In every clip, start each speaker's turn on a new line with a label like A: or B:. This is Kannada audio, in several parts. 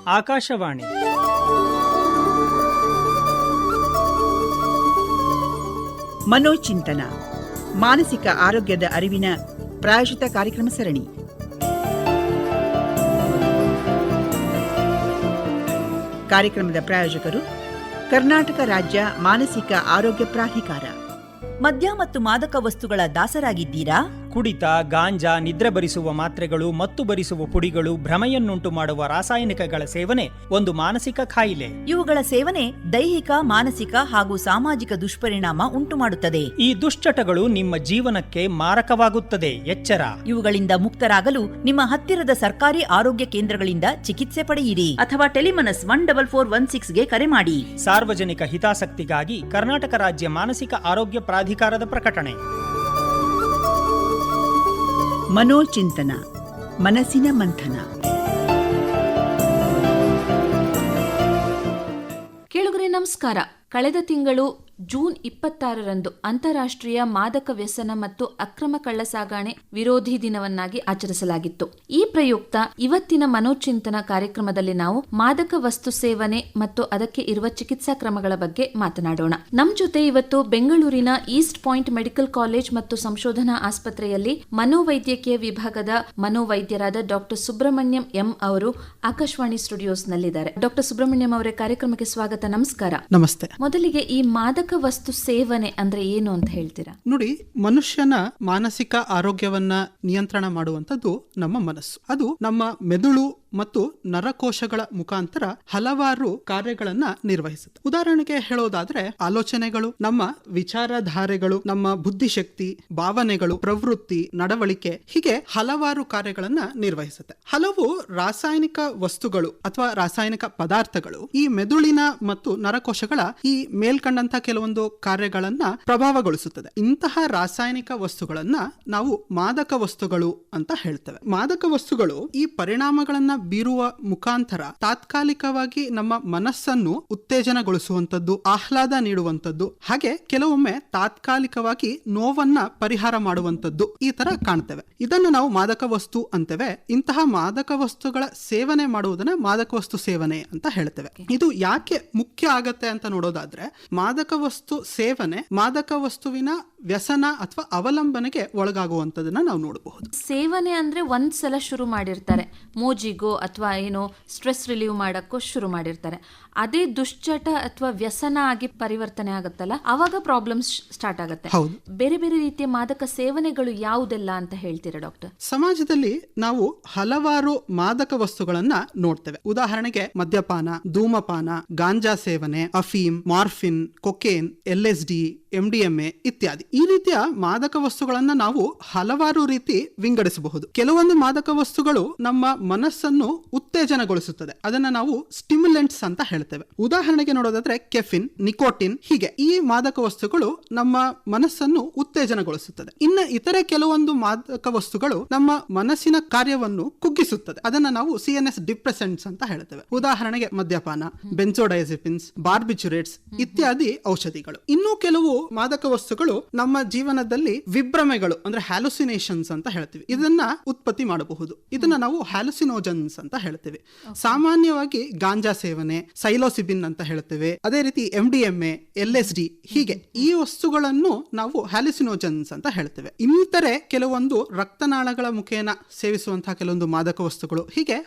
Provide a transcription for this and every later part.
A: ಆಕಾಶವಾಣಿ.
B: ಮನೋಚಿಂತನ, ಮಾನಸಿಕ ಆರೋಗ್ಯದ ಅರಿವಿನ ಪ್ರಾಯೋಜಿತ ಕಾರ್ಯಕ್ರಮ ಸರಣಿ. ಕಾರ್ಯಕ್ರಮದ ಪ್ರಾಯೋಜಕರು ಕರ್ನಾಟಕ ರಾಜ್ಯ ಮಾನಸಿಕ ಆರೋಗ್ಯ ಪ್ರಾಧಿಕಾರ. ಮದ್ಯ ಮತ್ತು ಮಾದಕ ವಸ್ತುಗಳ ದಾಸರಾಗಿದ್ದೀರಾ?
A: ಕುಡಿತ, ಗಾಂಜಾ, ನಿದ್ರೆ ಬರಿಸುವ ಮಾತ್ರೆಗಳು, ಮತ್ತು ಬರಿಸುವ ಪುಡಿಗಳು, ಭ್ರಮೆಯನ್ನುಂಟು ಮಾಡುವ ರಾಸಾಯನಿಕಗಳ ಸೇವನೆ ಒಂದು ಮಾನಸಿಕ ಕಾಯಿಲೆ.
B: ಇವುಗಳ ಸೇವನೆ ದೈಹಿಕ, ಮಾನಸಿಕ ಹಾಗೂ ಸಾಮಾಜಿಕ ದುಷ್ಪರಿಣಾಮ ಉಂಟುಮಾಡುತ್ತದೆ.
A: ಈ ದುಶ್ಚಟಗಳು ನಿಮ್ಮ ಜೀವನಕ್ಕೆ ಮಾರಕವಾಗುತ್ತದೆ. ಎಚ್ಚರ.
B: ಇವುಗಳಿಂದ ಮುಕ್ತರಾಗಲು ನಿಮ್ಮ ಹತ್ತಿರದ ಸರ್ಕಾರಿ ಆರೋಗ್ಯ ಕೇಂದ್ರಗಳಿಂದ ಚಿಕಿತ್ಸೆ ಪಡೆಯಿರಿ ಅಥವಾ ಟೆಲಿಮನಸ್ 14416ಗೆ ಕರೆ ಮಾಡಿ.
A: ಸಾರ್ವಜನಿಕ ಹಿತಾಸಕ್ತಿಗಾಗಿ ಕರ್ನಾಟಕ ರಾಜ್ಯ ಮಾನಸಿಕ ಆರೋಗ್ಯ ಪ್ರಾಧಿಕಾರದ ಪ್ರಕಟಣೆ.
B: ಮನೋಚಿಂತನ, ಮನಸ್ಸಿನ ಮಂಥನ.
C: ಕೇಳುಗರೆ ನಮಸ್ಕಾರ. ಕಳೆದ ತಿಂಗಳು ಜೂನ್ 26ರಂದು ಅಂತಾರಾಷ್ಟ್ರೀಯ ಮಾದಕ ವ್ಯಸನ ಮತ್ತು ಅಕ್ರಮ ಕಳ್ಳಸಾಗಣೆ ವಿರೋಧಿ ದಿನವನ್ನಾಗಿ ಆಚರಿಸಲಾಗಿತ್ತು. ಈ ಪ್ರಯುಕ್ತ ಇವತ್ತಿನ ಮನೋಚಿಂತನ ಕಾರ್ಯಕ್ರಮದಲ್ಲಿ ನಾವು ಮಾದಕ ವಸ್ತು ಸೇವನೆ ಮತ್ತು ಅದಕ್ಕೆ ಇರುವ ಚಿಕಿತ್ಸಾ ಕ್ರಮಗಳ ಬಗ್ಗೆ ಮಾತನಾಡೋಣ. ನಮ್ಮ ಜೊತೆ ಇವತ್ತು ಬೆಂಗಳೂರಿನ ಈಸ್ಟ್ ಪಾಯಿಂಟ್ ಮೆಡಿಕಲ್ ಕಾಲೇಜ್ ಮತ್ತು ಸಂಶೋಧನಾ ಆಸ್ಪತ್ರೆಯಲ್ಲಿ ಮನೋವೈದ್ಯಕೀಯ ವಿಭಾಗದ ಮನೋವೈದ್ಯರಾದ ಡಾಕ್ಟರ್ ಸುಬ್ರಹ್ಮಣ್ಯಂ ಎಂ ಅವರು ಆಕಾಶವಾಣಿ ಸ್ಟುಡಿಯೋಸ್ನಲ್ಲಿದ್ದಾರೆ. ಡಾಕ್ಟರ್ ಸುಬ್ರಹ್ಮಣ್ಯಂ ಅವರೇ, ಕಾರ್ಯಕ್ರಮಕ್ಕೆ ಸ್ವಾಗತ. ನಮಸ್ಕಾರ.
D: ನಮಸ್ತೆ.
C: ಮೊದಲಿಗೆ ಈ ಮಾದಕ ವಸ್ತು ಸೇವನೆ ಅಂದ್ರೆ ಏನು ಅಂತ ಹೇಳ್ತೀರಾ?
D: ನೋಡಿ, ಮನುಷ್ಯನ ಮಾನಸಿಕ ಆರೋಗ್ಯವನ್ನ ನಿಯಂತ್ರಣ ಮಾಡುವಂತದ್ದು ನಮ್ಮ ಮನಸ್ಸು. ಅದು ನಮ್ಮ ಮೆದುಳು ಮತ್ತು ನರಕೋಶಗಳ ಮುಖಾಂತರ ಹಲವಾರು ಕಾರ್ಯಗಳನ್ನ ನಿರ್ವಹಿಸುತ್ತೆ. ಉದಾಹರಣೆಗೆ ಹೇಳೋದಾದ್ರೆ, ಆಲೋಚನೆಗಳು, ನಮ್ಮ ವಿಚಾರಧಾರೆಗಳು, ನಮ್ಮ ಬುದ್ಧಿಶಕ್ತಿ, ಭಾವನೆಗಳು, ಪ್ರವೃತ್ತಿ, ನಡವಳಿಕೆ, ಹೀಗೆ ಹಲವಾರು ಕಾರ್ಯಗಳನ್ನ ನಿರ್ವಹಿಸುತ್ತೆ. ಹಲವು ರಾಸಾಯನಿಕ ವಸ್ತುಗಳು ಅಥವಾ ರಾಸಾಯನಿಕ ಪದಾರ್ಥಗಳು ಈ ಮೆದುಳಿನ ಮತ್ತು ನರಕೋಶಗಳ ಈ ಮೇಲ್ಕಂಡಂತ ಕೆಲವೊಂದು ಕಾರ್ಯಗಳನ್ನ ಪ್ರಭಾವಗೊಳಿಸುತ್ತದೆ. ಇಂತಹ ರಾಸಾಯನಿಕ ವಸ್ತುಗಳನ್ನ ನಾವು ಮಾದಕ ವಸ್ತುಗಳು ಅಂತ ಹೇಳ್ತೇವೆ. ಮಾದಕ ವಸ್ತುಗಳು ಈ ಪರಿಣಾಮಗಳನ್ನ ಬೀರುವ ಮುಖಾಂತರ ತಾತ್ಕಾಲಿಕವಾಗಿ ನಮ್ಮ ಮನಸ್ಸನ್ನು ಉತ್ತೇಜನಗೊಳಿಸುವಂತದ್ದು, ಆಹ್ಲಾದ ನೀಡುವಂತದ್ದು, ಹಾಗೆ ಕೆಲವೊಮ್ಮೆ ತಾತ್ಕಾಲಿಕವಾಗಿ ನೋವನ್ನ ಪರಿಹಾರ ಮಾಡುವಂತದ್ದು, ಈ ತರ ಕಾಣ್ತೇವೆ. ಇದನ್ನು ನಾವು ಮಾದಕ ವಸ್ತು ಅಂತೇವೆ. ಇಂತಹ ಮಾದಕ ವಸ್ತುಗಳ ಸೇವನೆ ಮಾಡುವುದನ್ನ ಮಾದಕ ವಸ್ತು ಸೇವನೆ ಅಂತ ಹೇಳ್ತೇವೆ. ಇದು ಯಾಕೆ ಮುಖ್ಯ ಆಗತ್ತೆ ಅಂತ ನೋಡೋದಾದ್ರೆ, ಮಾದಕ ವಸ್ತು ಸೇವನೆ ಮಾದಕ ವಸ್ತುವಿನ ವ್ಯಸನ ಅಥವಾ ಅವಲಂಬನೆಗೆ ಒಳಗಾಗುವಂತದನ್ನ ನಾವು ನೋಡಬಹುದು.
C: ಸೇವನೆ ಅಂದ್ರೆ ಒಂದ್ಸಲ ಶುರು ಮಾಡಿರ್ತಾರೆ, ಮೋಜಿಗೋ ಅಥವಾ ಏನೋ ಸ್ಟ್ರೆಸ್ ರಿಲೀವ್ ಮಾಡಕ್ಕೋ ಶುರು ಮಾಡಿರ್ತಾರೆ. ಅದೇ ದುಶ್ಚಟ ಅಥವಾ ವ್ಯಸನ ಆಗಿ ಪರಿವರ್ತನೆ ಆಗುತ್ತಲ್ಲ, ಅವಾಗ ಪ್ರಾಬ್ಲಮ್ಸ್ ಸ್ಟಾರ್ಟ್ ಆಗುತ್ತೆ. ಬೇರೆ ಬೇರೆ ರೀತಿಯ ಮಾದಕ ಸೇವನೆಗಳು ಯಾವುದೆಲ್ಲ ಅಂತ ಹೇಳ್ತೀರಾ ಡಾಕ್ಟರ್?
D: ಸಮಾಜದಲ್ಲಿ ನಾವು ಹಲವಾರು ಮಾದಕ ವಸ್ತುಗಳನ್ನ ನೋಡ್ತೇವೆ. ಉದಾಹರಣೆಗೆ ಮದ್ಯಪಾನ, ಧೂಮಪಾನ, ಗಾಂಜಾ ಸೇವನೆ, ಅಫೀಮ್, ಮಾರ್ಫಿನ್, ಕೊಕೇನ್, LSD, MDMA ಇತ್ಯಾದಿ. ಈ ರೀತಿಯ ಮಾದಕ ವಸ್ತುಗಳನ್ನ ನಾವು ಹಲವಾರು ರೀತಿ ವಿಂಗಡಿಸಬಹುದು. ಕೆಲವೊಂದು ಮಾದಕ ವಸ್ತುಗಳು ನಮ್ಮ ಮನಸ್ಸನ್ನು ಉತ್ತೇಜನಗೊಳಿಸುತ್ತದೆ. ಅದನ್ನ ನಾವು ಸ್ಟಿಮ್ಯುಲೆಂಟ್ಸ್ ಅಂತ ಹೇಳ್ತೇವೆ. ಉದಾಹರಣೆಗೆ ನೋಡೋದಾದ್ರೆ ಕೆಫಿನ್, ನಿಕೋಟಿನ್, ಹೀಗೆ ಈ ಮಾದಕ ವಸ್ತುಗಳು ನಮ್ಮ ಮನಸ್ಸನ್ನು ಉತ್ತೇಜನಗೊಳಿಸುತ್ತದೆ. ಇನ್ನು ಇತರೆ ಕೆಲವೊಂದು ಮಾದಕ ವಸ್ತುಗಳು ನಮ್ಮ ಮನಸ್ಸಿನ ಕಾರ್ಯವನ್ನು ಕುಗ್ಗಿಸುತ್ತದೆ. ಅದನ್ನ ನಾವು CNS ಡಿಪ್ರೆಸೆಂಟ್ಸ್ ಅಂತ ಹೇಳ್ತೇವೆ. ಉದಾಹರಣೆಗೆ ಮದ್ಯಪಾನ, ಬೆನ್ಸೋಡೈಸೆಪಿನ್ಸ್, ಬಾರ್ಬಿಚುರೇಟ್ಸ್ ಇತ್ಯಾದಿ ಔಷಧಿಗಳು. ಇನ್ನೂ ಕೆಲವು ಮಾದಕ ವಸ್ತುಗಳು ನಮ್ಮ ಜೀವನದಲ್ಲಿ ವಿಭ್ರಮೆಗಳು ಅಂದ್ರೆ ಹ್ಯಾಲುಸಿನೇಷನ್ಸ್ ಅಂತ ಹೇಳ್ತೀವಿ, ಇದನ್ನ ಉತ್ಪತ್ತಿ ಮಾಡಬಹುದು. ಇದನ್ನ ನಾವು ಹ್ಯಾಲುಸಿನೋಜನ್ಸ್ ಅಂತ ಹೇಳ್ತೇವೆ. ಸಾಮಾನ್ಯವಾಗಿ ಗಾಂಜಾ ಸೇವನೆ, ಸೈಲೋಸಿಬಿನ್ ಅಂತ ಹೇಳ್ತೇವೆ. ಅದೇ ರೀತಿ MDMA, LSD, ಹೀಗೆ ಈ ವಸ್ತುಗಳನ್ನು ನಾವು ಹ್ಯಾಲುಸಿನೋಜನ್ಸ್ ಅಂತ ಹೇಳ್ತೇವೆ. ಇನ್ನಿತರೆ ಕೆಲವೊಂದು ರಕ್ತನಾಳಗಳ ಮುಖೇನ ಸೇವಿಸುವಂತಹ ಕೆಲವೊಂದು ಮಾದಕ ವಸ್ತುಗಳು, ಹೀಗೆ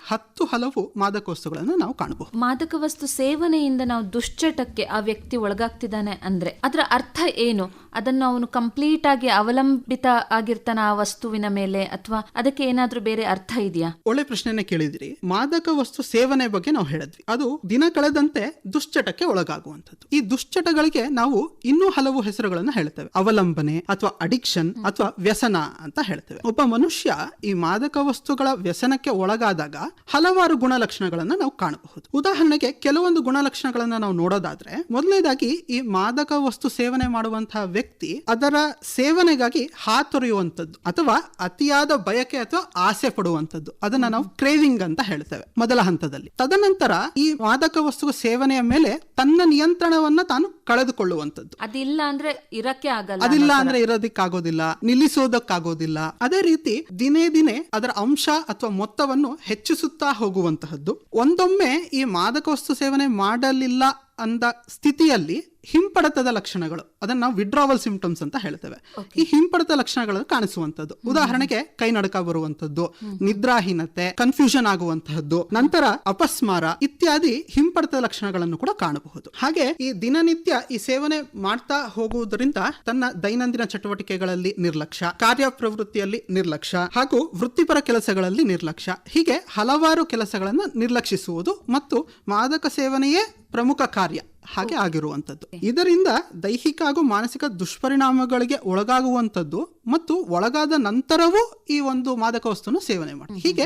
D: ಹಲವು ಮಾದಕ ವಸ್ತುಗಳನ್ನು ನಾವು ಕಾಣಬಹುದು.
C: ಮಾದಕ ವಸ್ತು ಸೇವನೆಯಿಂದ ನಾವು ದುಶ್ಚಟಕ್ಕೆ ಆ ವ್ಯಕ್ತಿ ಒಳಗಾಗ್ತಿದ್ದಾನೆ ಅಂದ್ರೆ ಅದರ ಅರ್ಥ ಏನು? ಅದನ್ನು ಅವನು ಕಂಪ್ಲೀಟ್ ಆಗಿ ಅವಲಂಬಿತ ಆಗಿರ್ತಾನ ಆ ವಸ್ತುವಿನ ಮೇಲೆ, ಅಥವಾ ಅದಕ್ಕೆ ಏನಾದ್ರೂ ಬೇರೆ ಅರ್ಥ ಇದೆಯಾ?
D: ಒಳ್ಳೆ ಪ್ರಶ್ನೆನೇ ಕೇಳಿದಿರಿ. ಮಾದಕ ವಸ್ತು ಸೇವನೆ ಬಗ್ಗೆ ನಾವು ಹೇಳಿದ್ವಿ, ಅದು ದಿನ ಕಳೆದಂತೆ ದುಶ್ಚಟಕ್ಕೆ ಒಳಗಾಗುವಂಥದ್ದು. ಈ ದುಶ್ಚಟಗಳಿಗೆ ನಾವು ಇನ್ನೂ ಹಲವು ಹೆಸರುಗಳನ್ನು ಹೇಳ್ತೇವೆ. ಅವಲಂಬನೆ ಅಥವಾ ಅಡಿಕ್ಷನ್ ಅಥವಾ ವ್ಯಸನ ಅಂತ ಹೇಳ್ತೇವೆ. ಒಬ್ಬ ಮನುಷ್ಯ ಈ ಮಾದಕ ವಸ್ತುಗಳ ವ್ಯಸನಕ್ಕೆ ಒಳಗಾದಾಗ ಹಲವಾರು ಗುಣಲಕ್ಷಣಗಳನ್ನ ನಾವು ಕಾಣಬಹುದು. ಉದಾಹರಣೆಗೆ ಕೆಲವೊಂದು ಗುಣಲಕ್ಷಣಗಳನ್ನ ನಾವು ನೋಡೋದಾದ್ರೆ, ಮೊದಲನೇದಾಗಿ ಈ ಮಾದಕ ವಸ್ತು ಸೇವನೆ ಮಾಡುವಂತಹ ವ್ಯಕ್ತಿ ಅದರ ಸೇವನೆಗಾಗಿ ಹಾತೊರೆಯುವಂಥದ್ದು ಅಥವಾ ಅತಿಯಾದ ಬಯಕೆ ಅಥವಾ ಆಸೆ ಪಡುವಂಥದ್ದು, ಅದನ್ನ ನಾವು ಕ್ರೇವಿಂಗ್ ಅಂತ ಹೇಳ್ತೇವೆ ಮೊದಲ ಹಂತದಲ್ಲಿ. ತದನಂತರ ಈ ಮಾದಕ ವಸ್ತು ಸೇವನೆಯ ಮೇಲೆ ತನ್ನ ನಿಯಂತ್ರಣವನ್ನ ತಾನು ಕಳೆದುಕೊಳ್ಳುವಂಥದ್ದು.
C: ಅದಿಲ್ಲ ಅಂದ್ರೆ ಇರಕ್ಕೆ ಆಗಲ್ಲ,
D: ಅದಿಲ್ಲ ಅಂದ್ರೆ ಇರೋದಕ್ಕಾಗೋದಿಲ್ಲ, ನಿಲ್ಲಿಸೋದಕ್ಕಾಗೋದಿಲ್ಲ. ಅದೇ ರೀತಿ ದಿನೇ ದಿನೇ ಅದರ ಅಂಶ ಅಥವಾ ಮೊತ್ತವನ್ನು ಹೆಚ್ಚಿಸುತ್ತಾ ಹೋಗುವಂತಹದ್ದು. ಒಂದೊಮ್ಮೆ ಈ ಮಾದಕ ವಸ್ತು ಸೇವನೆ ಮಾಡಲಿಲ್ಲ ಅಂದ ಸ್ಥಿತಿಯಲ್ಲಿ ಹಿಂಪಡೆತದ ಲಕ್ಷಣಗಳು, ಅದನ್ನ ನಾವು ವಿಡ್ರಾವಲ್ ಸಿಂಪ್ಟಮ್ಸ್ ಅಂತ ಹೇಳ್ತೇವೆ. ಈ ಹಿಂಪಡೆತ ಲಕ್ಷಣಗಳು ಕಾಣಿಸುವಂತದ್ದು, ಉದಾಹರಣೆಗೆ ಕೈ ನಡುಕ ಬರುವಂತದ್ದು, ನಿದ್ರಾಹೀನತೆ, ಕನ್ಫ್ಯೂಷನ್ ಆಗುವಂತಹದ್ದು, ನಂತರ ಅಪಸ್ಮಾರ ಇತ್ಯಾದಿ ಹಿಂಪಡೆತದ ಲಕ್ಷಣಗಳನ್ನು ಕೂಡ ಕಾಣಬಹುದು. ಹಾಗೆ ಈ ದಿನನಿತ್ಯ ಈ ಸೇವನೆ ಮಾಡ್ತಾ ಹೋಗುವುದರಿಂದ ತನ್ನ ದೈನಂದಿನ ಚಟುವಟಿಕೆಗಳಲ್ಲಿ ನಿರ್ಲಕ್ಷ್ಯ, ಕಾರ್ಯಪ್ರವೃತ್ತಿಯಲ್ಲಿ ನಿರ್ಲಕ್ಷ್ಯ ಹಾಗೂ ವೃತ್ತಿಪರ ಕೆಲಸಗಳಲ್ಲಿ ನಿರ್ಲಕ್ಷ್ಯ, ಹೀಗೆ ಹಲವಾರು ಕೆಲಸಗಳನ್ನು ನಿರ್ಲಕ್ಷಿಸುವುದು ಮತ್ತು ಮಾದಕ ಸೇವನೆಯೇ ಪ್ರಮುಖ ಕಾರ್ಯ ಹಾಗೆ ಆಗಿರುವಂತದ್ದು. ಇದರಿಂದ ದೈಹಿಕ ಹಾಗೂ ಮಾನಸಿಕ ದುಷ್ಪರಿಣಾಮಗಳಿಗೆ ಒಳಗಾಗುವಂತದ್ದು ಮತ್ತು ಒಳಗಾದ ನಂತರವೂ ಈ ಒಂದು ಮಾದಕ ವಸ್ತುವನ್ನು ಸೇವನೆ ಮಾಡಿ, ಹೀಗೆ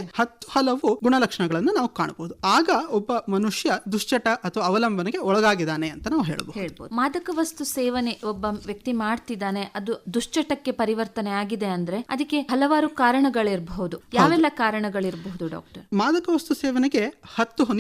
D: ಹಲವು ಗುಣಲಕ್ಷಣಗಳನ್ನು ನಾವು ಕಾಣಬಹುದು. ಆಗ ಒಬ್ಬ ಮನುಷ್ಯ ದುಶ್ಚಟ ಅಥವಾ ಅವಲಂಬನೆಗೆ ಒಳಗಾಗಿದ್ದಾನೆ ಅಂತ ನಾವು ಹೇಳ್ಬೋದು.
C: ಮಾದಕ ವಸ್ತು ಸೇವನೆ ಒಬ್ಬ ವ್ಯಕ್ತಿ ಮಾಡ್ತಿದ್ದಾನೆ, ಅದು ದುಶ್ಚಟಕ್ಕೆ ಪರಿವರ್ತನೆ ಆಗಿದೆ ಅಂದ್ರೆ ಅದಕ್ಕೆ ಹಲವಾರು ಕಾರಣಗಳಿರಬಹುದು. ಯಾವೆಲ್ಲ ಕಾರಣಗಳಿರಬಹುದು ಡಾಕ್ಟರ್?
D: ಮಾದಕ ವಸ್ತು ಸೇವನೆಗೆ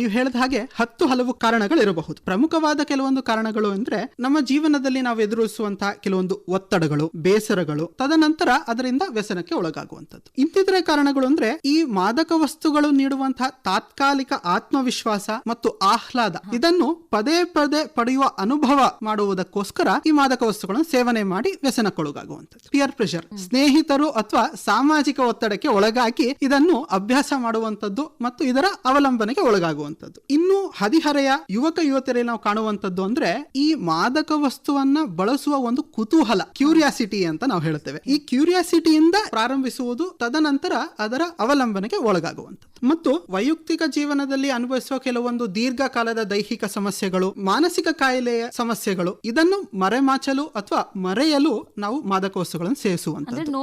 D: ನೀವು ಹೇಳಿದ ಹಾಗೆ 10 ಹಲವು ಕಾರಣಗಳಿರಬಹುದು. ಪ್ರಮುಖವಾದ ಕೆಲವೊಂದು ಕಾರಣಗಳು ಅಂದ್ರೆ ನಮ್ಮ ಜೀವನದಲ್ಲಿ ನಾವು ಎದುರಿಸುವಂತಹ ಕೆಲವೊಂದು ಒತ್ತಡಗಳು, ಬೇಸರಗಳು, ತದನಂತರ ಅದರಿಂದ ವ್ಯಸನಕ್ಕೆ ಒಳಗಾಗುವಂಥದ್ದು. ಇಂತಿತರ ಕಾರಣಗಳು ಅಂದ್ರೆ ಈ ಮಾದಕ ವಸ್ತುಗಳು ನೀಡುವಂತಹ ತಾತ್ಕಾಲಿಕ ಆತ್ಮವಿಶ್ವಾಸ ಮತ್ತು ಆಹ್ಲಾದ, ಇದನ್ನು ಪದೇ ಪದೇ ಪಡೆಯುವ ಅನುಭವ ಮಾಡುವುದಕ್ಕೋಸ್ಕರ ಈ ಮಾದಕ ವಸ್ತುಗಳನ್ನು ಸೇವನೆ ಮಾಡಿ ವ್ಯಸನಕ್ಕೊಳಗಾಗುವಂಥದ್ದು. ಪಿಯರ್ ಪ್ರೆಷರ್, ಸ್ನೇಹಿತರು ಅಥವಾ ಸಾಮಾಜಿಕ ಒತ್ತಡಕ್ಕೆ ಒಳಗಾಗಿ ಇದನ್ನು ಅಭ್ಯಾಸ ಮಾಡುವಂಥದ್ದು ಮತ್ತು ಇದರ ಅವಲಂಬನೆಗೆ ಒಳಗಾಗುವಂಥದ್ದು. ಇನ್ನು ಹದಿಹರೆಯ ಯುವಕ ಯುವತಿಯರಲ್ಲಿ ನಾವು ಕಾಣುವಂಥದ್ದು ಅಂದ್ರೆ ಈ ಮಾದಕ ವಸ್ತುವನ್ನ ಬಳಸುವ ಒಂದು ಕುತೂಹಲ, ಕ್ಯೂರಿಯಾಸಿಟಿ ಅಂತ ನಾವು ಹೇಳ್ತೇವೆ. ಈ ಕ್ಯೂರಿಯಾಸಿಟಿಯಿಂದ ಪ್ರಾರಂಭಿಸುವುದು, ತದನಂತರ ಅದರ ಅವಲಂಬನೆಗೆ ಒಳಗಾಗುವಂಥದ್ದು. ಮತ್ತು ವೈಯಕ್ತಿಕ ಜೀವನದಲ್ಲಿ ಅನುಭವಿಸುವ ಕೆಲವೊಂದು ದೀರ್ಘಕಾಲದ ದೈಹಿಕ ಸಮಸ್ಯೆಗಳು, ಮಾನಸಿಕ ಕಾಯಿಲೆಯ ಸಮಸ್ಯೆಗಳು, ಇದನ್ನು ಮರೆಮಾಚಲು ಅಥವಾ ಮರೆಯಲು ನಾವು ಮಾದಕ ವಸ್ತುಗಳನ್ನು ಸೇವಿಸುವಂಥದ್ದು.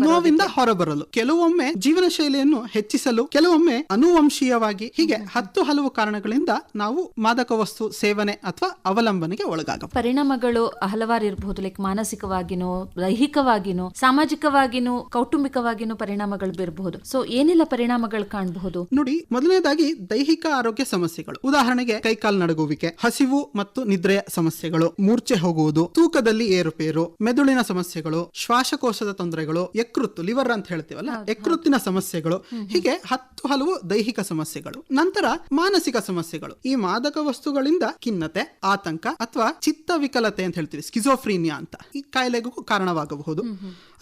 D: ನೋವಿಂದ ಹೊರಬರಲು, ಕೆಲವೊಮ್ಮೆ ಜೀವನ ಶೈಲಿಯನ್ನು ಹೆಚ್ಚಿಸಲು, ಕೆಲವೊಮ್ಮೆ ಅನುವಂಶೀಯವಾಗಿ, ಹೀಗೆ 10 ಹಲವು ಕಾರಣಗಳಿಂದ ನಾವು ಮಾದಕ ವಸ್ತು ಸೇವನೆ ಅಥವಾ ಅವಲಂಬನೆಗೆ ಒಳಗಾಗಬಹುದು.
C: ಪರಿಣಾಮಗಳು ಹಲವಾರು ಇರಬಹುದು, ಲೈಕ್ ಮಾನಸಿಕವಾಗಿನೋ, ದೈಹಿಕವಾಗಿನೋ, ಸಾಮಾಜಿಕವಾಗಿನೋ, ಕೌಟುಂಬಿಕವಾಗಿನೋ ಪರಿಣಾಮಗಳು ಬೀರಬಹುದು. ಸೊ ಏನೆಲ್ಲ ಪರಿಣಾಮಗಳು ಕಾಣಬಹುದು?
D: ನೋಡಿ, ಮೊದಲನೇದಾಗಿ ದೈಹಿಕ ಆರೋಗ್ಯ ಸಮಸ್ಯೆಗಳು, ಉದಾಹರಣೆಗೆ ಕೈಕಾಲು ನಡುಗುವಿಕೆ, ಹಸಿವು ಮತ್ತು ನಿದ್ರೆಯ ಸಮಸ್ಯೆಗಳು, ಮೂರ್ಛೆ ಹೋಗುವುದು, ತೂಕದಲ್ಲಿ ಏರುಪೇರು, ಮೆದುಳಿನ ಸಮಸ್ಯೆಗಳು, ಶ್ವಾಸಕೋಶದ ತೊಂದರೆಗಳು, ಯಕೃತ್ತು, ಲಿವರ್ ಅಂತ ಹೇಳ್ತೀವಲ್ಲ, ಯಕೃತ್ತಿನ ಸಮಸ್ಯೆಗಳು, ಹೀಗೆ 10 ಹಲವು ದೈಹಿಕ ಸಮಸ್ಯೆಗಳು. ನಂತರ ಮಾನಸಿಕ ಸಮಸ್ಯೆಗಳು, ಈ ಮಾದಕ ವಸ್ತುಗಳಿಂದ ಖಿನ್ನತೆ, ಆತಂಕ ಅಥವಾ ಚಿತ್ತ ವಿಕಲತೆ ಅಂತ ಹೇಳ್ತೀವಿ, ಸ್ಕಿಜೋಫ್ರೀನಿಯಾ ಅಂತ, ಈ ಕಾಯಿಲೆಗೂ ಕಾರಣವಾಗಬಹುದು.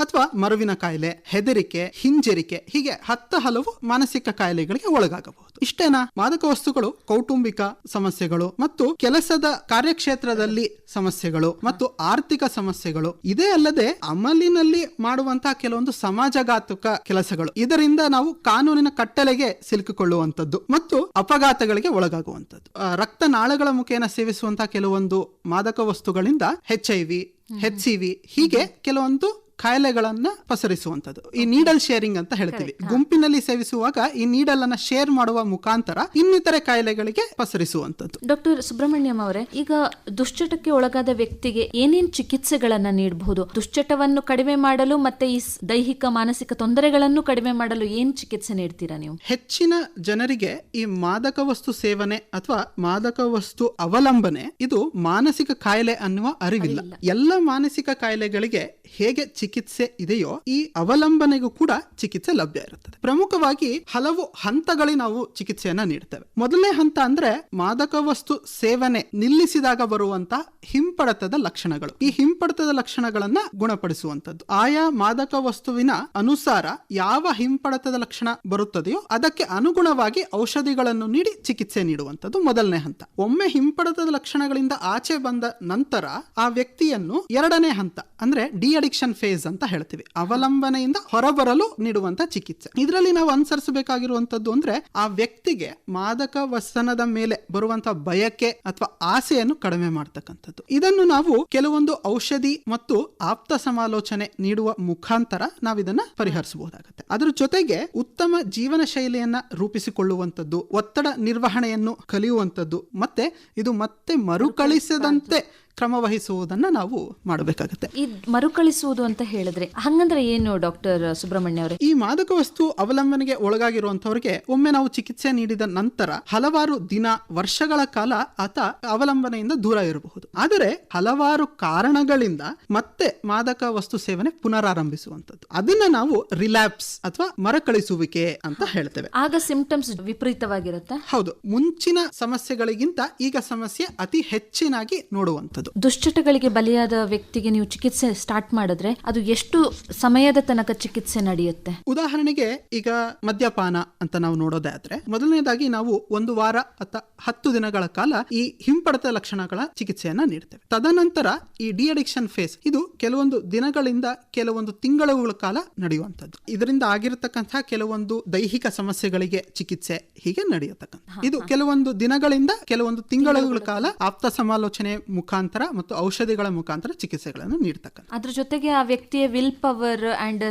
D: ಅಥವಾ ಮರುವಿನ ಕಾಯಿಲೆ, ಹೆದರಿಕೆ, ಹಿಂಜರಿಕೆ, ಹೀಗೆ 10 ಹಲವು ಮಾನಸಿಕ ಕಾಯಿಲೆಗಳಿಗೆ ಒಳಗಾಗಬಹುದು. ಇಷ್ಟೇನಾ? ಮಾದಕ ವಸ್ತುಗಳು ಕೌಟುಂಬಿಕ ಸಮಸ್ಯೆಗಳು ಮತ್ತು ಕೆಲಸದ ಕಾರ್ಯಕ್ಷೇತ್ರದಲ್ಲಿ ಸಮಸ್ಯೆಗಳು ಮತ್ತು ಆರ್ಥಿಕ ಸಮಸ್ಯೆಗಳು, ಇದೇ ಅಲ್ಲದೆ ಅಮಲಿನಲ್ಲಿ ಮಾಡುವಂತಹ ಕೆಲವೊಂದು ಸಮಾಜಘಾತುಕ ಕೆಲಸಗಳು, ಇದರಿಂದ ನಾವು ಕಾನೂನಿನ ಕಟ್ಟಳೆಗೆ ಸಿಲುಕಿಕೊಳ್ಳುವಂಥದ್ದು ಮತ್ತು ಅಪಘಾತಗಳಿಗೆ ಒಳಗಾಗುವಂಥದ್ದು. ರಕ್ತನಾಳಗಳ ಮುಖೇನ ಸೇವಿಸುವಂತಹ ಕೆಲವೊಂದು ಮಾದಕ ವಸ್ತುಗಳಿಂದ HIV, HCV, ಹೀಗೆ ಕೆಲವೊಂದು ಕಾಯಿಲೆಗಳನ್ನ ಪಸರಿಸುವಂತದ್ದು. ಈ ನೀಡಲ್ ಶೇರಿಂಗ್ ಅಂತ ಹೇಳ್ತೀವಿ, ಗುಂಪಿನಲ್ಲಿ ಸೇವಿಸುವಾಗ ಈ ನೀಡಲ್ ಅನ್ನ ಶೇರ್ ಮಾಡುವ ಮುಖಾಂತರ ಇನ್ನಿತರೆ ಕಾಯಿಲೆಗಳಿಗೆ ಪಸರಿಸುವಂತದ್ದು.
C: ಡಾಕ್ಟರ್ ಸುಬ್ರಹ್ಮಣ್ಯಂ ಅವರೇ, ಈಗ ದುಶ್ಚಟಕ್ಕೆ ಒಳಗಾದ ವ್ಯಕ್ತಿಗೆ ಏನೇನ್ ಚಿಕಿತ್ಸೆಗಳನ್ನ ನೀಡಬಹುದು? ದುಶ್ಚಟವನ್ನು ಕಡಿಮೆ ಮಾಡಲು ಮತ್ತೆ ಈ ದೈಹಿಕ ಮಾನಸಿಕ ತೊಂದರೆಗಳನ್ನು ಕಡಿಮೆ ಮಾಡಲು ಏನ್ ಚಿಕಿತ್ಸೆ ನೀಡ್ತೀರಾ ನೀವು?
D: ಹೆಚ್ಚಿನ ಜನರಿಗೆ ಈ ಮಾದಕ ವಸ್ತು ಸೇವನೆ ಅಥವಾ ಮಾದಕ ವಸ್ತು ಅವಲಂಬನೆ ಇದು ಮಾನಸಿಕ ಕಾಯಿಲೆ ಅನ್ನುವ ಅರಿವಿಲ್ಲ. ಎಲ್ಲ ಮಾನಸಿಕ ಕಾಯಿಲೆಗಳಿಗೆ ಹೇಗೆ ಚಿಕಿತ್ಸೆ ಇದೆಯೋ ಈ ಅವಲಂಬನೆಗೂ ಕೂಡ ಚಿಕಿತ್ಸೆ ಲಭ್ಯ ಇರುತ್ತದೆ. ಪ್ರಮುಖವಾಗಿ ಹಲವು ಹಂತಗಳಲ್ಲಿ ನಾವು ಚಿಕಿತ್ಸೆಯನ್ನ ನೀಡ್ತೇವೆ. ಮೊದಲನೇ ಹಂತ ಅಂದ್ರೆ ಮಾದಕ ವಸ್ತು ಸೇವನೆ ನಿಲ್ಲಿಸಿದಾಗ ಬರುವಂತಹ ಹಿಂಪಡೆತದ ಲಕ್ಷಣಗಳು. ಈ ಹಿಂಪಡೆತದ ಲಕ್ಷಣಗಳನ್ನ ಗುಣಪಡಿಸುವಂತದ್ದು. ಆಯಾ ಮಾದಕ ವಸ್ತುವಿನ ಅನುಸಾರ ಯಾವ ಹಿಂಪಡೆತದ ಲಕ್ಷಣ ಬರುತ್ತದೆಯೋ ಅದಕ್ಕೆ ಅನುಗುಣವಾಗಿ ಔಷಧಿಗಳನ್ನು ನೀಡಿ ಚಿಕಿತ್ಸೆ ನೀಡುವಂತದ್ದು ಮೊದಲನೇ ಹಂತ. ಒಮ್ಮೆ ಹಿಂಪಡೆತದ ಲಕ್ಷಣಗಳಿಂದ ಆಚೆ ಬಂದ ನಂತರ ಆ ವ್ಯಕ್ತಿಯನ್ನು ಎರಡನೇ ಹಂತ ಅಂದ್ರೆ ಡಿ ಅಡಿಕ್ಷನ್ ಫೇಸ್ ಅಂತ ಹೇಳ್ತೀವಿ, ಅವಲಂಬನೆಯಿಂದ ಹೊರಬರಲು ನೀಡುವಂತ ಚಿಕಿತ್ಸೆ. ಇದರಲ್ಲಿ ನಾವು ಅನುಸರಿಸಬೇಕಾಗಿರುವಂತದ್ದು ಅಂದ್ರೆ ಆ ವ್ಯಕ್ತಿಗೆ ಮಾದಕ ವ್ಯಸನದ ಮೇಲೆ ಬರುವಂತಹ ಬಯಕೆ ಅಥವಾ ಆಸೆಯನ್ನು ಕಡಿಮೆ ಮಾಡತಕ್ಕಂಥದ್ದು. ಇದನ್ನು ನಾವು ಕೆಲವೊಂದು ಔಷಧಿ ಮತ್ತು ಆಪ್ತ ಸಮಾಲೋಚನೆ ನೀಡುವ ಮುಖಾಂತರ ನಾವಿದನ್ನ ಪರಿಹರಿಸಬಹುದಾಗುತ್ತೆ. ಅದರ ಜೊತೆಗೆ ಉತ್ತಮ ಜೀವನ ಶೈಲಿಯನ್ನ ರೂಪಿಸಿಕೊಳ್ಳುವಂಥದ್ದು, ಒತ್ತಡ ನಿರ್ವಹಣೆಯನ್ನು ಕಲಿಯುವಂಥದ್ದು, ಮತ್ತೆ ಇದು ಮತ್ತೆ ಮರುಕಳಿಸದಂತೆ ಕ್ರಮ ವಹಿಸುವುದನ್ನ ನಾವು ಮಾಡಬೇಕಾಗುತ್ತೆ.
C: ಈ ಮರುಕಳಿಸುವುದು ಅಂತ ಹೇಳಿದ್ರೆ ಹಂಗಂದ್ರೆ ಏನು ಡಾಕ್ಟರ್ ಸುಬ್ರಹ್ಮಣ್ಯ ಅವರೇ?
D: ಈ ಮಾದಕ ವಸ್ತು ಅವಲಂಬನೆಗೆ ಒಳಗಾಗಿರುವಂತವರಿಗೆ ಒಮ್ಮೆ ನಾವು ಚಿಕಿತ್ಸೆ ನೀಡಿದ ನಂತರ ಹಲವಾರು ದಿನ, ವರ್ಷಗಳ ಕಾಲ ಆತ ಅವಲಂಬನೆಯಿಂದ ದೂರ ಇರಬಹುದು. ಆದರೆ ಹಲವಾರು ಕಾರಣಗಳಿಂದ ಮತ್ತೆ ಮಾದಕ ವಸ್ತು ಸೇವನೆ ಪುನರಾರಂಭಿಸುವಂತದ್ದು, ಅದನ್ನ ನಾವು ರಿಲ್ಯಾಪ್ಸ್ ಅಥವಾ ಮರುಕಳಿಸುವಿಕೆ ಅಂತ ಹೇಳ್ತೇವೆ.
C: ಆಗ ಸಿಂಪ್ಟಮ್ಸ್ ವಿಪರೀತವಾಗಿರುತ್ತೆ.
D: ಹೌದು, ಮುಂಚಿನ ಸಮಸ್ಯೆಗಳಿಗಿಂತ ಈಗ ಸಮಸ್ಯೆ ಅತಿ ಹೆಚ್ಚಿನಾಗಿ ನೋಡುವಂಥದ್ದು.
C: ದುಶ್ಚಟಗಳಿಗೆ ಬಲಿಯಾದ ವ್ಯಕ್ತಿಗೆ ನೀವು ಚಿಕಿತ್ಸೆ ಸ್ಟಾರ್ಟ್ ಮಾಡಿದ್ರೆ ಅದು ಎಷ್ಟು ಸಮಯದ ತನಕ ಚಿಕಿತ್ಸೆ ನಡೆಯುತ್ತೆ?
D: ಉದಾಹರಣೆಗೆ ಈಗ ಮದ್ಯಪಾನ ಅಂತ ನಾವು ನೋಡೋದಾದ್ರೆ ಮೊದಲನೇದಾಗಿ ನಾವು 1 ವಾರ ಅಥವಾ 10 ದಿನಗಳ ಕಾಲ ಈ ಹಿಂಪಡೆತ ಲಕ್ಷಣಗಳ ಚಿಕಿತ್ಸೆಯನ್ನ ನೀಡ್ತೇವೆ. ತದನಂತರ ಈ ಡಿ ಅಡಿಕ್ಷನ್ ಫೇಸ್ ಇದು ಕೆಲವೊಂದು ದಿನಗಳಿಂದ ಕೆಲವೊಂದು ತಿಂಗಳುಗಳ ಕಾಲ ನಡೆಯುವಂಥದ್ದು. ಇದರಿಂದ ಆಗಿರತಕ್ಕಂತಹ ಕೆಲವೊಂದು ದೈಹಿಕ ಸಮಸ್ಯೆಗಳಿಗೆ ಚಿಕಿತ್ಸೆ ಹೀಗೆ ನಡೆಯತಕ್ಕಂಥ ಇದು ಕೆಲವೊಂದು ದಿನಗಳಿಂದ ಕೆಲವೊಂದು ತಿಂಗಳುಗಳ ಕಾಲ ಆಪ್ತ ಸಮಾಲೋಚನೆ ಮುಖಾಂತರ ಮತ್ತು ಔಷಧಿಗಳ ಮುಖಾಂತರ ಚಿಕಿತ್ಸೆಗಳನ್ನು ನೀಡ್ತಕ್ಕಂಥ.
C: ಅದ್ರ ಜೊತೆಗೆ ಆ ವ್ಯಕ್ತಿಯ will power and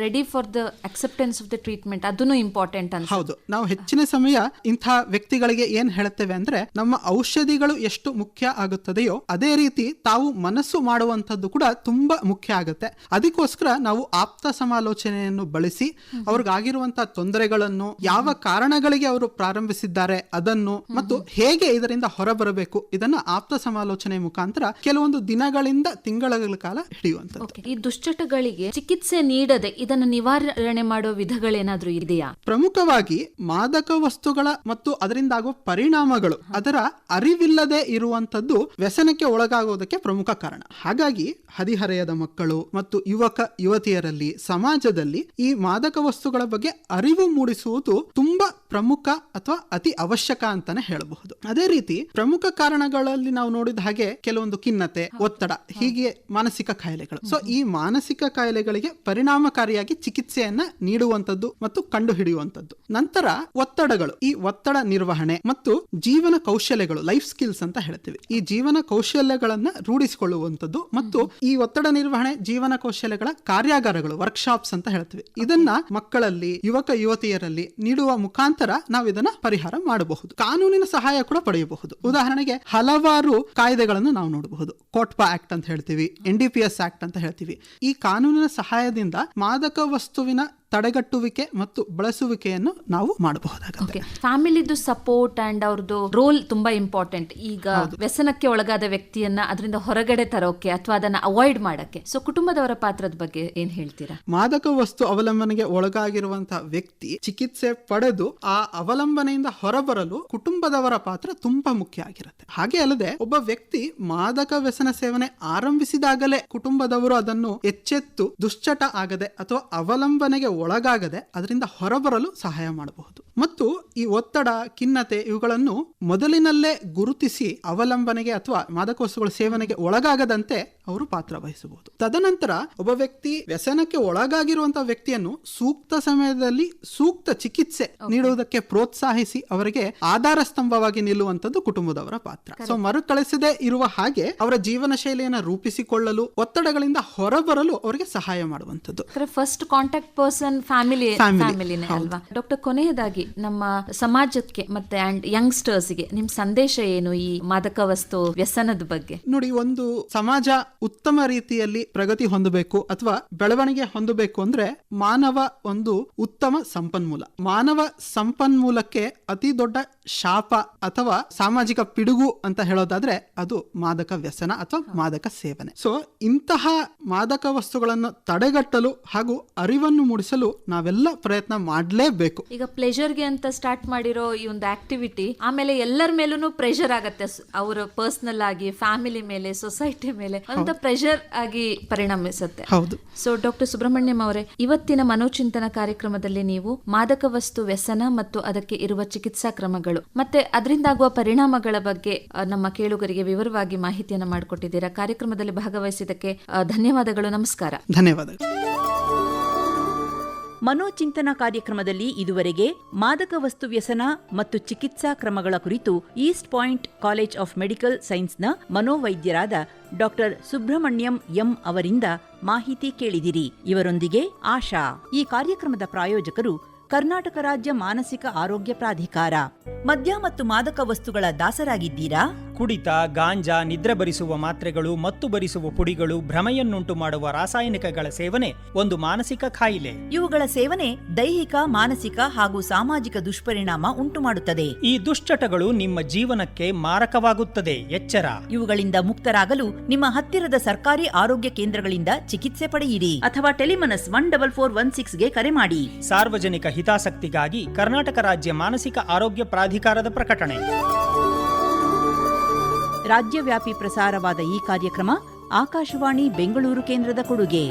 C: ready for the acceptance of the treatment ಅದನ್ನು ಇಂಪಾರ್ಟೆಂಟ್ ಅಂತ.
D: ಹೌದು, ನಾವು ಹೆಚ್ಚಿನ ಸಮಯ ಇಂಥ ವ್ಯಕ್ತಿಗಳಿಗೆ ಏನ್ ಹೇಳುತ್ತೇವೆ ಅಂದ್ರೆ ನಮ್ಮ ಔಷಧಿಗಳು ಎಷ್ಟು ಮುಖ್ಯ ಆಗುತ್ತದೆಯೋ ಅದೇ ರೀತಿ ತಾವು ಮನಸ್ಸು ಮಾಡುವಂತದ್ದು ಕೂಡ ತುಂಬಾ ಮುಖ್ಯ ಆಗುತ್ತೆ. ಅದಕ್ಕೋಸ್ಕರ ನಾವು ಆಪ್ತ ಸಮಾಲೋಚನೆಯನ್ನು ಬಳಸಿ ಅವ್ರಿಗಾಗಿರುವಂತಹ ತೊಂದರೆಗಳನ್ನು, ಯಾವ ಕಾರಣಗಳಿಗೆ ಅವರು ಪ್ರಾರಂಭಿಸಿದ್ದಾರೆ ಅದನ್ನು ಮತ್ತು ಹೇಗೆ ಇದರಿಂದ ಹೊರಬರಬೇಕು ಇದನ್ನ ಆಪ್ತ ಸಮಾಲೋಚನೆ ಮುಖಾಂತರ ಕೆಲವೊಂದು ದಿನಗಳಿಂದ ತಿಂಗಳ ಕಾಲ ಹಿಡಿಯುವಂಥದ್ದು.
C: ಈ ದುಶ್ಚಟಗಳಿಗೆ ಚಿಕಿತ್ಸೆ ನೀಡದೆ ಇದನ್ನು ನಿವಾರಣೆ ಮಾಡುವ ವಿಧಗಳೇನಾದ್ರೂ ಇದೆಯಾ?
D: ಪ್ರಮುಖವಾಗಿ ಮಾದಕ ವಸ್ತುಗಳ ಮತ್ತು ಅದರಿಂದ ಆಗುವ ಪರಿಣಾಮಗಳು ಅದರ ಅರಿವಿಲ್ಲದೆ ಇರುವಂತದ್ದು ವ್ಯಸನಕ್ಕೆ ಒಳಗಾಗುವುದಕ್ಕೆ ಪ್ರಮುಖ ಕಾರಣ. ಹಾಗಾಗಿ ಹದಿಹರೆಯದ ಮಕ್ಕಳು ಮತ್ತು ಯುವಕ ಯುವತಿಯರಲ್ಲಿ, ಸಮಾಜದಲ್ಲಿ ಈ ಮಾದಕ ವಸ್ತುಗಳ ಬಗ್ಗೆ ಅರಿವು ಮೂಡಿಸುವುದು ತುಂಬಾ ಪ್ರಮುಖ ಅಥವಾ ಅತಿ ಅವಶ್ಯಕ ಅಂತಾನೆ ಹೇಳಬಹುದು. ಅದೇ ರೀತಿ ಪ್ರಮುಖ ಕಾರಣಗಳಲ್ಲಿ ನಾವು ನೋಡಿದ ಹಾಗೆ ಕೆಲವೊಂದು ಖಿನ್ನತೆ, ಒತ್ತಡ, ಹೀಗೆ ಮಾನಸಿಕ ಕಾಯಿಲೆಗಳು. ಸೊ ಈ ಮಾನಸಿಕ ಕಾಯಿಲೆಗಳಿಗೆ ಪರಿಣಾಮಕಾರಿಯಾಗಿ ಚಿಕಿತ್ಸೆಯನ್ನ ನೀಡುವಂತದ್ದು ಮತ್ತು ಕಂಡು ಹಿಡಿಯುವಂತದ್ದು. ನಂತರ ಒತ್ತಡಗಳು, ಈ ಒತ್ತಡ ನಿರ್ವಹಣೆ ಮತ್ತು ಜೀವನ ಕೌಶಲ್ಯಗಳು, ಲೈಫ್ ಸ್ಕಿಲ್ಸ್ ಅಂತ ಹೇಳ್ತೀವಿ. ಈ ಜೀವನ ಕೌಶಲ್ಯಗಳನ್ನ ರೂಢಿಸಿಕೊಳ್ಳುವಂತದ್ದು ಮತ್ತು ಈ ಒತ್ತಡ ನಿರ್ವಹಣೆ, ಜೀವನ ಕೌಶಲ್ಯಗಳ ಕಾರ್ಯಾಗಾರಗಳು, ವರ್ಕ್ಶಾಪ್ಸ್ ಅಂತ ಹೇಳ್ತೀವಿ. ಇದನ್ನ ಮಕ್ಕಳಲ್ಲಿ, ಯುವಕ ಯುವತಿಯರಲ್ಲಿ ನೀಡುವ ಮುಖಾಂತರ ನಾವು ಇದನ್ನ ಪರಿಹಾರ ಮಾಡಬಹುದು. ಕಾನೂನಿನ ಸಹಾಯ ಕೂಡ ಪಡೆಯಬಹುದು. ಉದಾಹರಣೆಗೆ ಹಲವಾರು ಕಾಯ್ದೆಗಳನ್ನು ನಾವು ನೋಡಬಹುದು. ಕೋಟ್ಪಾ ಆಕ್ಟ್ ಅಂತ ಹೇಳ್ತೀವಿ, NDPS ಆಕ್ಟ್ ಅಂತ ಹೇಳ್ತೀವಿ. ಈ ಕಾನೂನಿನ ಸಹಾಯದಿಂದ ಮಾದಕ ವಸ್ತುವಿನ ತಡೆಗಟ್ಟುವಿಕೆ ಮತ್ತು ಬಳಸುವಿಕೆಯನ್ನು ನಾವು ಮಾಡಬಹುದಾಗುತ್ತೆ.
C: ಫ್ಯಾಮಿಲಿದು ಸಪೋರ್ಟ್ ಅಂಡ್ ಅವ್ರದ್ದು ರೋಲ್ ತುಂಬಾ ಇಂಪಾರ್ಟೆಂಟ್. ಈಗ ವ್ಯಸನಕ್ಕೆ ಒಳಗಾದ ವ್ಯಕ್ತಿಯನ್ನ ಅದರಿಂದ ಹೊರಗಡೆ ತರೋಕೆ ಅಥವಾ ಅದನ್ನ ಅವಾಯ್ಡ್ ಮಾಡಕ್ಕೆ, ಸೊ ಕುಟುಂಬದವರ ಪಾತ್ರದ ಬಗ್ಗೆ ಏನ್ ಹೇಳ್ತೀರಾ?
D: ಮಾದಕ ವಸ್ತು ಅವಲಂಬನೆಗೆ ಒಳಗಾಗಿರುವಂತಹ ವ್ಯಕ್ತಿ ಚಿಕಿತ್ಸೆ ಪಡೆದು ಆ ಅವಲಂಬನೆಯಿಂದ ಹೊರಬರಲು ಕುಟುಂಬದವರ ಪಾತ್ರ ತುಂಬಾ ಮುಖ್ಯ ಆಗಿರುತ್ತೆ. ಹಾಗೆ ಅಲ್ಲದೆ ಒಬ್ಬ ವ್ಯಕ್ತಿ ಮಾದಕ ವ್ಯಸನ ಸೇವನೆ ಆರಂಭಿಸಿದಾಗಲೇ ಕುಟುಂಬದವರು ಅದನ್ನು ಎಚ್ಚೆತ್ತು ದುಶ್ಚಟ ಆಗದೆ ಅಥವಾ ಅವಲಂಬನೆಗೆ ಒಳಗಾಗದೆ ಅದರಿಂದ ಹೊರಬರಲು ಸಹಾಯ ಮಾಡಬಹುದು. ಮತ್ತು ಈ ಒತ್ತಡ, ಖಿನ್ನತೆ ಇವುಗಳನ್ನು ಮೊದಲಿನಲ್ಲೇ ಗುರುತಿಸಿ ಅವಲಂಬನೆಗೆ ಅಥವಾ ಮಾದಕ ವಸ್ತುಗಳ ಸೇವನೆಗೆ ಒಳಗಾಗದಂತೆ ಅವರು ಪಾತ್ರ ವಹಿಸಬಹುದು. ತದನಂತರ ಒಬ್ಬ ವ್ಯಕ್ತಿ ವ್ಯಸನಕ್ಕೆ ಒಳಗಾಗಿರುವಂತಹ ವ್ಯಕ್ತಿಯನ್ನು ಸೂಕ್ತ ಸಮಯದಲ್ಲಿ ಸೂಕ್ತ ಚಿಕಿತ್ಸೆ ನೀಡುವುದಕ್ಕೆ ಪ್ರೋತ್ಸಾಹಿಸಿ ಅವರಿಗೆ ಆಧಾರ ಸ್ತಂಭವಾಗಿ ನಿಲ್ಲುವಂತದ್ದು ಕುಟುಂಬದವರ ಪಾತ್ರ. ಸೊ ಮರುಕಳಿಸದೆ ಇರುವ ಹಾಗೆ ಅವರ ಜೀವನ ಶೈಲಿಯನ್ನು ರೂಪಿಸಿಕೊಳ್ಳಲು, ಒತ್ತಡಗಳಿಂದ ಹೊರಬರಲು ಅವರಿಗೆ ಸಹಾಯ ಮಾಡುವಂತದ್ದು.
C: ಫಸ್ಟ್ ಕಾಂಟ್ಯಾಕ್ಟ್ ಪರ್ಸನ್ ಫ್ಯಾಮಿಲಿನೇ ಅಲ್ವಾ? ಡಾಕ್ಟರ್, ಕೊನೆಯದಾಗಿ ನಮ್ಮ ಸಮಾಜಕ್ಕೆ ಮತ್ತೆ ಅಂಡ್ ಯಂಗ್ಸ್ಟರ್ಸ್ಗೆ ನಿಮ್ ಸಂದೇಶ ಏನು ಈ ಮಾದಕ ವಸ್ತು ವ್ಯಸನದ ಬಗ್ಗೆ?
D: ನೋಡಿ, ಒಂದು ಸಮಾಜ ಉತ್ತಮ ರೀತಿಯಲ್ಲಿ ಪ್ರಗತಿ ಹೊಂದಬೇಕು ಅಥವಾ ಬೆಳವಣಿಗೆ ಹೊಂದಬೇಕು ಅಂದ್ರೆ ಮಾನವ ಒಂದು ಉತ್ತಮ ಸಂಪನ್ಮೂಲ. ಮಾನವ ಸಂಪನ್ಮೂಲಕ್ಕೆ ಅತಿ ದೊಡ್ಡ ಶಾಪ ಅಥವಾ ಸಾಮಾಜಿಕ ಪಿಡುಗು ಅಂತ ಹೇಳೋದಾದ್ರೆ ಅದು ಮಾದಕ ವ್ಯಸನ ಅಥವಾ ಮಾದಕ ಸೇವನೆ. ಸೊ ಇಂತಹ ಮಾದಕ ವಸ್ತುಗಳನ್ನು ತಡೆಗಟ್ಟಲು ಹಾಗೂ ಅರಿವನ್ನು ಮೂಡಿಸಲು ನಾವೆಲ್ಲ ಪ್ರಯತ್ನ ಮಾಡಲೇಬೇಕು.
C: ಈಗ ಪ್ಲೆಜರ್ಗೆ ಅಂತ ಸ್ಟಾರ್ಟ್ ಮಾಡಿರೋ ಈ ಒಂದು ಆಕ್ಟಿವಿಟಿ ಆಮೇಲೆ ಎಲ್ಲರ ಮೇಲೂ ಪ್ರೆಷರ್ ಆಗತ್ತೆ. ಅವರ ಪರ್ಸನಲ್ ಆಗಿ, ಫ್ಯಾಮಿಲಿ ಮೇಲೆ, ಸೊಸೈಟಿ ಮೇಲೆ ಅಂತ ಪ್ರೆಷರ್ ಆಗಿ ಪರಿಣಮಿಸುತ್ತೆ.
D: ಹೌದು.
C: ಸೊ ಡಾಕ್ಟರ್ ಸುಬ್ರಹ್ಮಣ್ಯಂ ಅವರೇ, ಇವತ್ತಿನ ಮನೋಚಿಂತನ ಕಾರ್ಯಕ್ರಮದಲ್ಲಿ ನೀವು ಮಾದಕ ವಸ್ತು ವ್ಯಸನ ಮತ್ತು ಅದಕ್ಕೆ ಇರುವ ಚಿಕಿತ್ಸಾ ಕ್ರಮಗಳು ಮತ್ತೆ ಅದರಿಂದಾಗುವ ಪರಿಣಾಮಗಳ ಬಗ್ಗೆ ನಮ್ಮ ಕೇಳುಗರಿಗೆ ವಿವರವಾಗಿ ಮಾಹಿತಿಯನ್ನು ಮಾಡಿಕೊಟ್ಟಿದ್ದೀರಾ. ಕಾರ್ಯಕ್ರಮದಲ್ಲಿ ಭಾಗವಹಿಸಿದ್ದಕ್ಕೆ ಧನ್ಯವಾದಗಳು. ನಮಸ್ಕಾರ.
D: ಧನ್ಯವಾದಗಳು.
B: ಮನೋಚಿಂತನ ಕಾರ್ಯಕ್ರಮದಲ್ಲಿ ಇದುವರೆಗೆ ಮಾದಕ ವಸ್ತು ವ್ಯಸನ ಮತ್ತು ಚಿಕಿತ್ಸಾ ಕ್ರಮಗಳ ಕುರಿತು East Point College of Medical ಸೈನ್ಸ್ನ ಮನೋವೈದ್ಯರಾದ ಡಾಕ್ಟರ್ ಸುಬ್ರಹ್ಮಣ್ಯಂ ಎಂ ಅವರಿಂದ ಮಾಹಿತಿ ಕೇಳಿದಿರಿ. ಇವರೊಂದಿಗೆ ಆಶಾ. ಈ ಕಾರ್ಯಕ್ರಮದ ಪ್ರಾಯೋಜಕರು ಕರ್ನಾಟಕ ರಾಜ್ಯ ಮಾನಸಿಕ ಆರೋಗ್ಯ ಪ್ರಾಧಿಕಾರ. ಮದ್ಯ ಮತ್ತು ಮಾದಕ ವಸ್ತುಗಳ ದಾಸರಾಗಿದ್ದೀರಾ?
A: ಕುಡಿತ, ಗಾಂಜಾ, ನಿದ್ರೆ ಬರಿಸುವ ಮಾತ್ರೆಗಳು, ಮತ್ತು ಬರಿಸುವ ಪುಡಿಗಳು, ಭ್ರಮೆಯನ್ನುಂಟು ಮಾಡುವ ರಾಸಾಯನಿಕಗಳ ಸೇವನೆ ಒಂದು ಮಾನಸಿಕ ಕಾಯಿಲೆ.
B: ಇವುಗಳ ಸೇವನೆ ದೈಹಿಕ, ಮಾನಸಿಕ ಹಾಗೂ ಸಾಮಾಜಿಕ ದುಷ್ಪರಿಣಾಮ ಉಂಟುಮಾಡುತ್ತದೆ.
A: ಈ ದುಶ್ಚಟಗಳು ನಿಮ್ಮ ಜೀವನಕ್ಕೆ ಮಾರಕವಾಗುತ್ತದೆ. ಎಚ್ಚರ.
B: ಇವುಗಳಿಂದ ಮುಕ್ತರಾಗಲು ನಿಮ್ಮ ಹತ್ತಿರದ ಸರ್ಕಾರಿ ಆರೋಗ್ಯ ಕೇಂದ್ರಗಳಿಂದ ಚಿಕಿತ್ಸೆ ಪಡೆಯಿರಿ ಅಥವಾ ಟೆಲಿಮನಸ್ 14416ಗೆ ಕರೆ ಮಾಡಿ.
A: ಸಾರ್ವಜನಿಕ ಹಿತಾಸಕ್ತಿಗಾಗಿ ಕರ್ನಾಟಕ ರಾಜ್ಯ ಮಾನಸಿಕ ಆರೋಗ್ಯ ಪ್ರಾಧಿಕಾರದ ಪ್ರಕಟಣೆ.
B: ರಾಜ್ಯವ್ಯಾಪಿ ಪ್ರಸಾರವಾದ ಈ ಕಾರ್ಯಕ್ರಮ ಆಕಾಶವಾಣಿ ಬೆಂಗಳೂರು ಕೇಂದ್ರದ ಕೊಡುಗೆ.